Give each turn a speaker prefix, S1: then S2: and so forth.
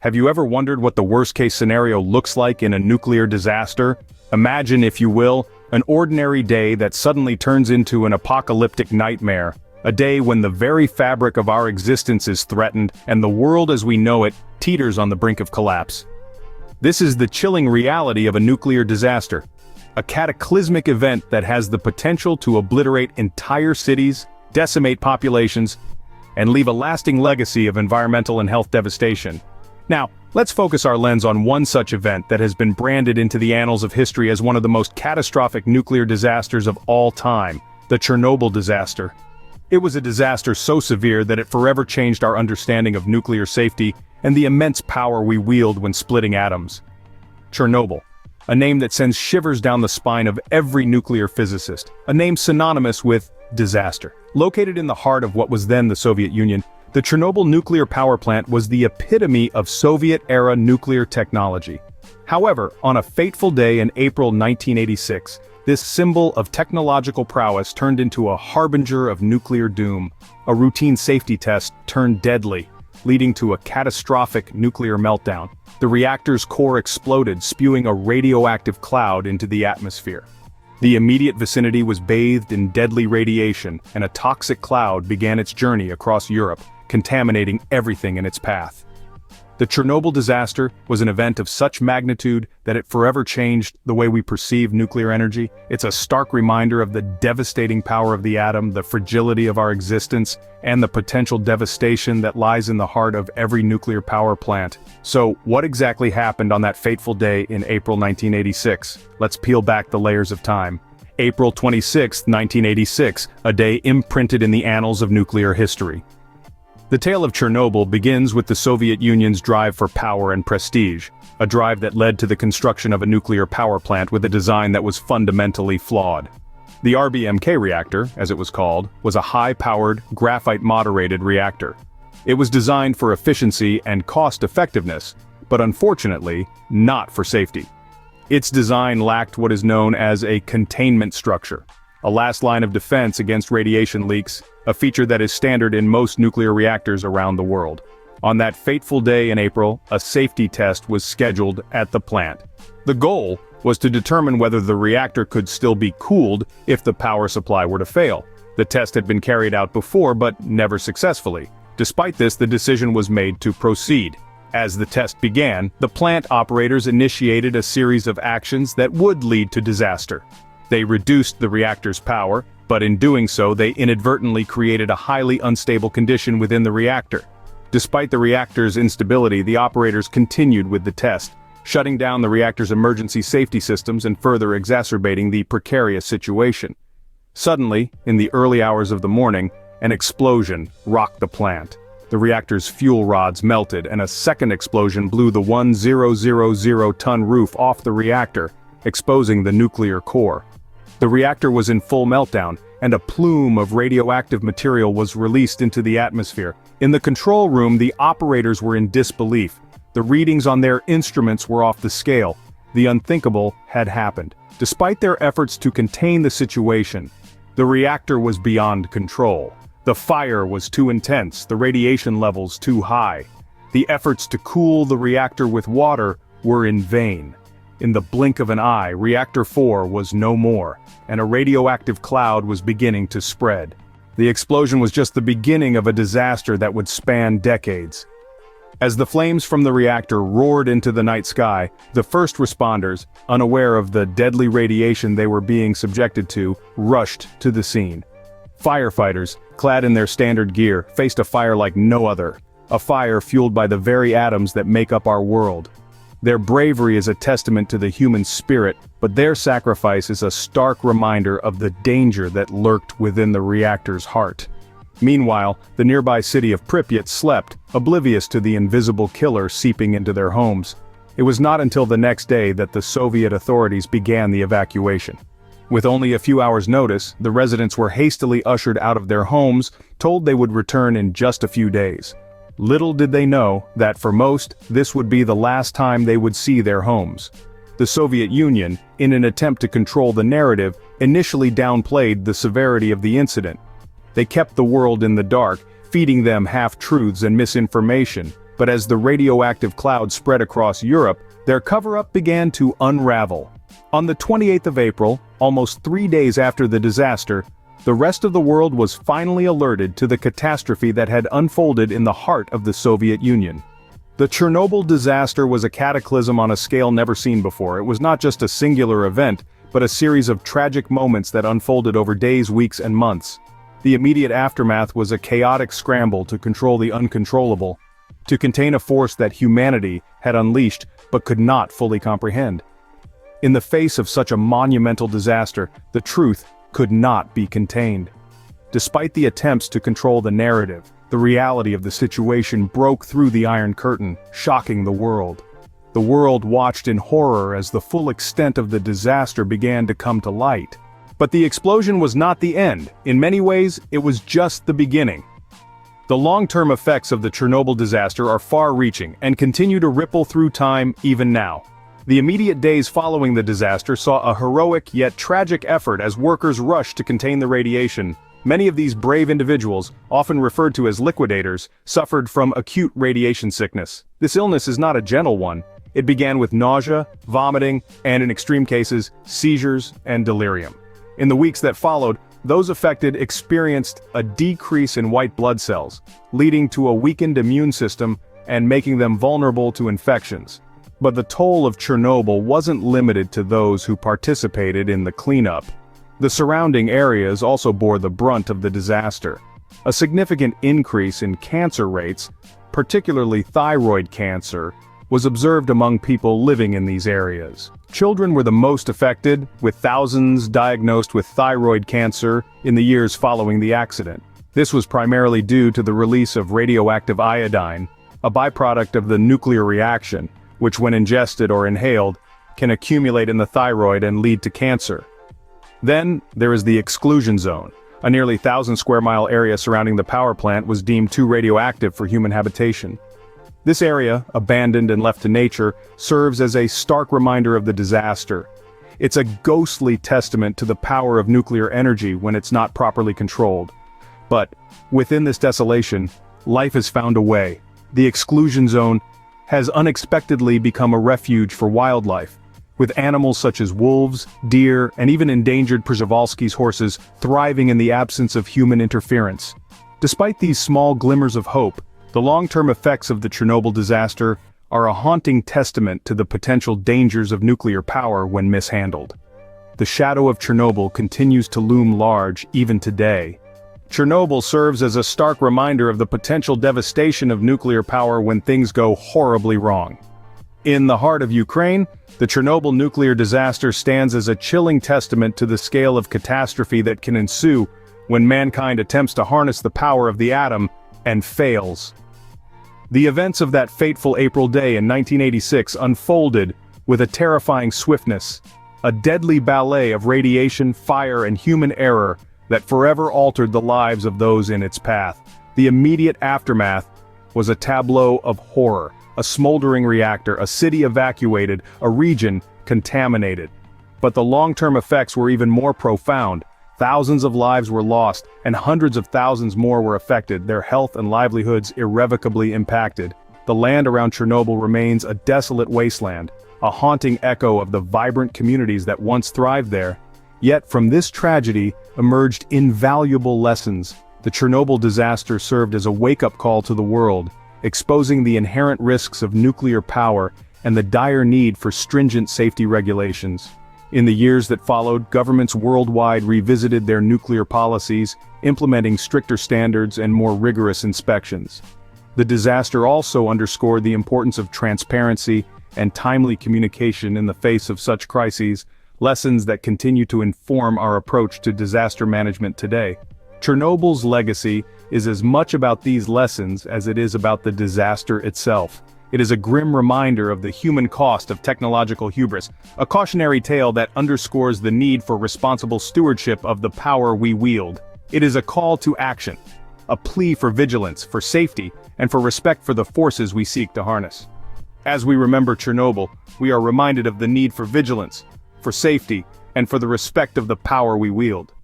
S1: Have you ever wondered what the worst-case scenario looks like in a nuclear disaster? Imagine, if you will, an ordinary day that suddenly turns into an apocalyptic nightmare. A day when the very fabric of our existence is threatened and the world as we know it teeters on the brink of collapse. This is the chilling reality of a nuclear disaster. A cataclysmic event that has the potential to obliterate entire cities, decimate populations, and leave a lasting legacy of environmental and health devastation. Now, let's focus our lens on one such event that has been branded into the annals of history as one of the most catastrophic nuclear disasters of all time, the Chernobyl disaster. It was a disaster so severe that it forever changed our understanding of nuclear safety and the immense power we wield when splitting atoms. Chernobyl, a name that sends shivers down the spine of every nuclear physicist, a name synonymous with disaster. Located in the heart of what was then the Soviet Union, the Chernobyl nuclear power plant was the epitome of Soviet-era nuclear technology. However, on a fateful day in April 1986, this symbol of technological prowess turned into a harbinger of nuclear doom. A routine safety test turned deadly, leading to a catastrophic nuclear meltdown. The reactor's core exploded, spewing a radioactive cloud into the atmosphere. The immediate vicinity was bathed in deadly radiation, and a toxic cloud began its journey across Europe, contaminating everything in its path. The Chernobyl disaster was an event of such magnitude that it forever changed the way we perceive nuclear energy. It's a stark reminder of the devastating power of the atom, the fragility of our existence, and the potential devastation that lies in the heart of every nuclear power plant. So, what exactly happened on that fateful day in April 1986? Let's peel back the layers of time. April 26, 1986, a day imprinted in the annals of nuclear history. The tale of Chernobyl begins with the Soviet Union's drive for power and prestige, a drive that led to the construction of a nuclear power plant with a design that was fundamentally flawed. The RBMK reactor, as it was called, was a high-powered, graphite-moderated reactor. It was designed for efficiency and cost-effectiveness, but unfortunately, not for safety. Its design lacked what is known as a containment structure, a last line of defense against radiation leaks, a feature that is standard in most nuclear reactors around the world. On that fateful day in April, a safety test was scheduled at the plant. The goal was to determine whether the reactor could still be cooled if the power supply were to fail. The test had been carried out before, but never successfully. Despite this, the decision was made to proceed. As the test began, the plant operators initiated a series of actions that would lead to disaster. They reduced the reactor's power, but in doing so they inadvertently created a highly unstable condition within the reactor. Despite the reactor's instability, the operators continued with the test, shutting down the reactor's emergency safety systems and further exacerbating the precarious situation. Suddenly, in the early hours of the morning, an explosion rocked the plant. The reactor's fuel rods melted and a second explosion blew the 1,000-ton roof off the reactor, exposing the nuclear core. The reactor was in full meltdown, and a plume of radioactive material was released into the atmosphere. In the control room, the operators were in disbelief. The readings on their instruments were off the scale. The unthinkable had happened. Despite their efforts to contain the situation, the reactor was beyond control. The fire was too intense, the radiation levels too high. The efforts to cool the reactor with water were in vain. In the blink of an eye, Reactor 4 was no more, and a radioactive cloud was beginning to spread. The explosion was just the beginning of a disaster that would span decades. As the flames from the reactor roared into the night sky, the first responders, unaware of the deadly radiation they were being subjected to, rushed to the scene. Firefighters, clad in their standard gear, faced a fire like no other, a fire fueled by the very atoms that make up our world. Their bravery is a testament to the human spirit, but their sacrifice is a stark reminder of the danger that lurked within the reactor's heart. Meanwhile, the nearby city of Pripyat slept, oblivious to the invisible killer seeping into their homes. It was not until the next day that the Soviet authorities began the evacuation. With only a few hours' notice, the residents were hastily ushered out of their homes, told they would return in just a few days. Little did they know that for most, this would be the last time they would see their homes. The Soviet Union, in an attempt to control the narrative, initially downplayed the severity of the incident. They kept the world in the dark, feeding them half-truths and misinformation, but as the radioactive cloud spread across Europe, their cover-up began to unravel. On the 28th of April, almost 3 days after the disaster, the rest of the world was finally alerted to the catastrophe that had unfolded in the heart of the Soviet Union. The Chernobyl disaster was a cataclysm on a scale never seen before. It was not just a singular event, but a series of tragic moments that unfolded over days, weeks, and months. The immediate aftermath was a chaotic scramble to control the uncontrollable, to contain a force that humanity had unleashed but could not fully comprehend. In the face of such a monumental disaster, the truth could not be contained. Despite the attempts to control the narrative, the reality of the situation broke through the Iron Curtain, shocking the world. The world watched in horror as the full extent of the disaster began to come to light. But the explosion was not the end. In many ways, it was just the beginning. The long-term effects of the Chernobyl disaster are far-reaching and continue to ripple through time even now. The immediate days following the disaster saw a heroic yet tragic effort as workers rushed to contain the radiation. Many of these brave individuals, often referred to as liquidators, suffered from acute radiation sickness. This illness is not a gentle one. It began with nausea, vomiting, and in extreme cases, seizures and delirium. In the weeks that followed, those affected experienced a decrease in white blood cells, leading to a weakened immune system and making them vulnerable to infections. But the toll of Chernobyl wasn't limited to those who participated in the cleanup. The surrounding areas also bore the brunt of the disaster. A significant increase in cancer rates, particularly thyroid cancer, was observed among people living in these areas. Children were the most affected, with thousands diagnosed with thyroid cancer in the years following the accident. This was primarily due to the release of radioactive iodine, a byproduct of the nuclear reaction, which when ingested or inhaled, can accumulate in the thyroid and lead to cancer. Then, there is the exclusion zone. A nearly 1,000-square-mile area surrounding the power plant was deemed too radioactive for human habitation. This area, abandoned and left to nature, serves as a stark reminder of the disaster. It's a ghostly testament to the power of nuclear energy when it's not properly controlled. But, within this desolation, life has found a way. The exclusion zone has unexpectedly become a refuge for wildlife, with animals such as wolves, deer, and even endangered Przewalski's horses thriving in the absence of human interference. Despite these small glimmers of hope, the long-term effects of the Chernobyl disaster are a haunting testament to the potential dangers of nuclear power when mishandled. The shadow of Chernobyl continues to loom large even today. Chernobyl serves as a stark reminder of the potential devastation of nuclear power when things go horribly wrong. In the heart of Ukraine, the Chernobyl nuclear disaster stands as a chilling testament to the scale of catastrophe that can ensue when mankind attempts to harness the power of the atom and fails. The events of that fateful April day in 1986 unfolded with a terrifying swiftness, a deadly ballet of radiation, fire, and human error that forever altered the lives of those in its path. The immediate aftermath was a tableau of horror. A smoldering reactor, a city evacuated, a region contaminated. But the long-term effects were even more profound. Thousands of lives were lost, and hundreds of thousands more were affected, their health and livelihoods irrevocably impacted. The land around Chernobyl remains a desolate wasteland, a haunting echo of the vibrant communities that once thrived there. Yet from this tragedy emerged invaluable lessons. The Chernobyl disaster served as a wake-up call to the world, exposing the inherent risks of nuclear power and the dire need for stringent safety regulations. In the years that followed, governments worldwide revisited their nuclear policies, implementing stricter standards and more rigorous inspections. The disaster also underscored the importance of transparency and timely communication in the face of such crises, lessons that continue to inform our approach to disaster management today. Chernobyl's legacy is as much about these lessons as it is about the disaster itself. It is a grim reminder of the human cost of technological hubris, a cautionary tale that underscores the need for responsible stewardship of the power we wield. It is a call to action, a plea for vigilance, for safety, and for respect for the forces we seek to harness. As we remember Chernobyl, we are reminded of the need for vigilance, for safety, and for the respect of the power we wield.